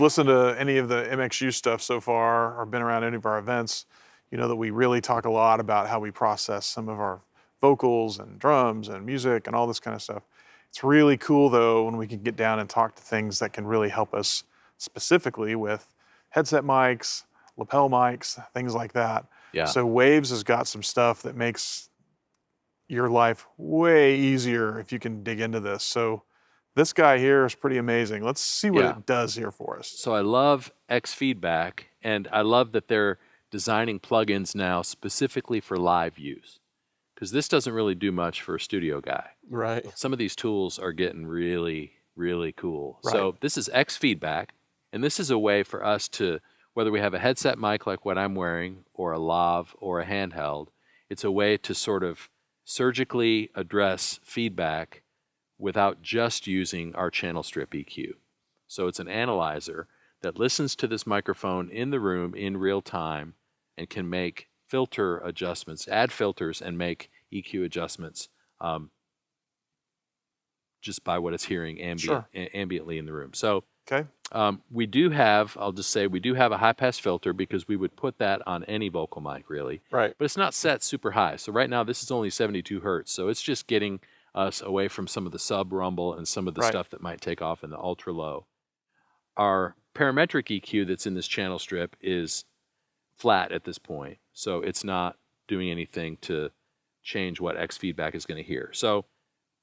listened to any of the MXU stuff so far or been around any of our events, you know that we really talk a lot about how we process some of our vocals and drums and music and all this kind of stuff. It's really cool though when we can get down and talk to things that can really help us specifically with headset mics, lapel mics, things like that. Yeah. So Waves has got some stuff that makes your life way easier if you can dig into this. So this guy here is pretty amazing. Let's see what it does here for us. So I love X-FDBK, and I love that they're designing plugins now specifically for live use, because this doesn't really do much for a studio guy. Right. Some of these tools are getting really, really cool. Right. So this is X-FDBK, and this is a way for us to, whether we have a headset mic like what I'm wearing, or a lav, or a handheld, it's a way to sort of surgically address feedback without just using our channel strip EQ. So it's an analyzer that listens to this microphone in the room in real time and can make filter adjustments, add filters and make EQ adjustments just by what it's hearing ambiently in the room. So we do have, I'll just say, we do have a high pass filter because we would put that on any vocal mic really. Right. But it's not set super high. So right now this is only 72 hertz. So it's just getting us away from some of the sub rumble and some of the stuff that might take off in the ultra low. Our parametric EQ that's in this channel strip is flat at this point. So it's not doing anything to change what X-FDBK is going to hear. So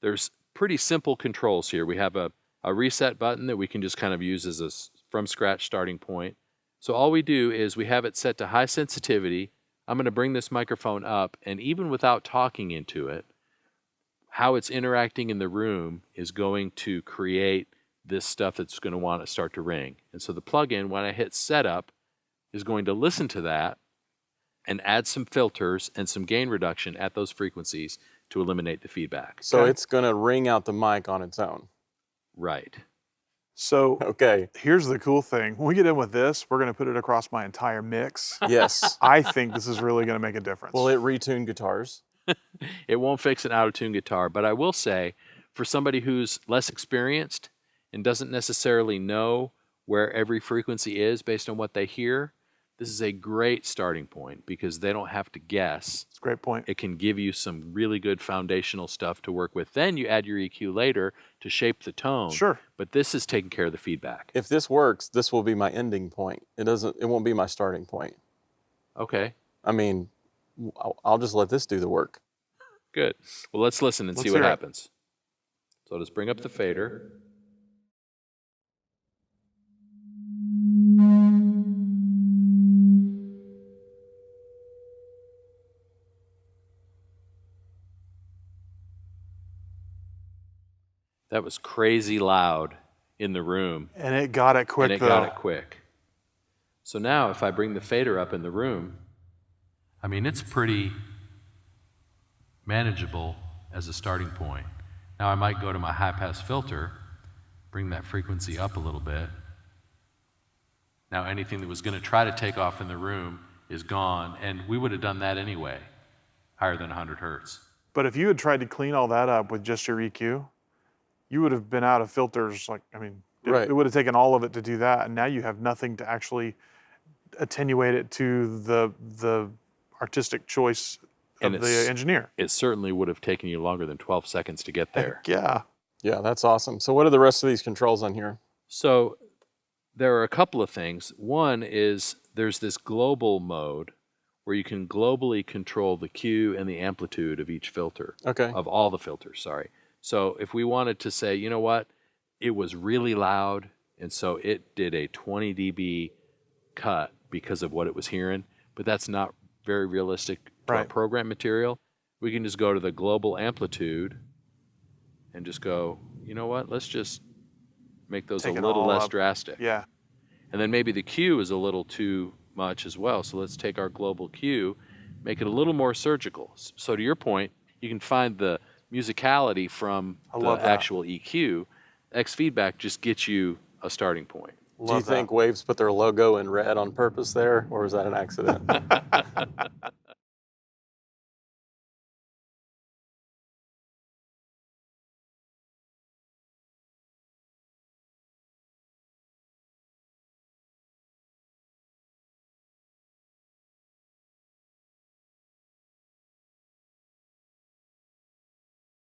there's pretty simple controls here. We have a reset button that we can just kind of use as a from scratch starting point. So all we do is we have it set to high sensitivity. I'm going to bring this microphone up, and even without talking into it, how it's interacting in the room is going to create this stuff that's going to want to start to ring. And so the plugin, when I hit setup, is going to listen to that and add some filters and some gain reduction at those frequencies to eliminate the feedback. So it's going to ring out the mic on its own. Right. So here's the cool thing. When we get in with this, we're going to put it across my entire mix. Yes. I think this is really going to make a difference. Will it retune guitars? It won't fix an out-of-tune guitar, but I will say, for somebody who's less experienced and doesn't necessarily know where every frequency is based on what they hear, this is a great starting point because they don't have to guess. It's a great point. It can give you some really good foundational stuff to work with. Then you add your EQ later to shape the tone. Sure. But this is taking care of the feedback. If this works, this will be my ending point. It won't be my starting point. Okay. I mean, I'll just let this do the work. Good. Well, let's listen and see what happens. So let's bring up the fader. That was crazy loud in the room. And it got it quick, So now if I bring the fader up in the room, I mean, it's pretty manageable as a starting point. Now I might go to my high pass filter, bring that frequency up a little bit. Now anything that was going to try to take off in the room is gone, and we would have done that anyway, higher than 100 hertz. But if you had tried to clean all that up with just your EQ, you would have been out of filters. Like, I mean, it would have taken all of it to do that, and now you have nothing to actually attenuate it to the artistic choice of the engineer. It certainly would have taken you longer than 12 seconds to get there. Heck yeah. Yeah, that's awesome. So what are the rest of these controls on here? So there are a couple of things. One is there's this global mode where you can globally control the Q and the amplitude of each filter. Of all the filters, sorry. So if we wanted to say, you know what, it was really loud, and so it did a 20 dB cut because of what it was hearing, but that's not very realistic to our program material. We can just go to the global amplitude and just go, you know what, let's just make those a little less drastic. Yeah. And then maybe the Q is a little too much as well. So let's take our global Q, make it a little more surgical. So to your point, you can find the musicality from the actual EQ. X-FDBK just gets you a starting point. Do you think Waves put their logo in red on purpose there, or was that an accident?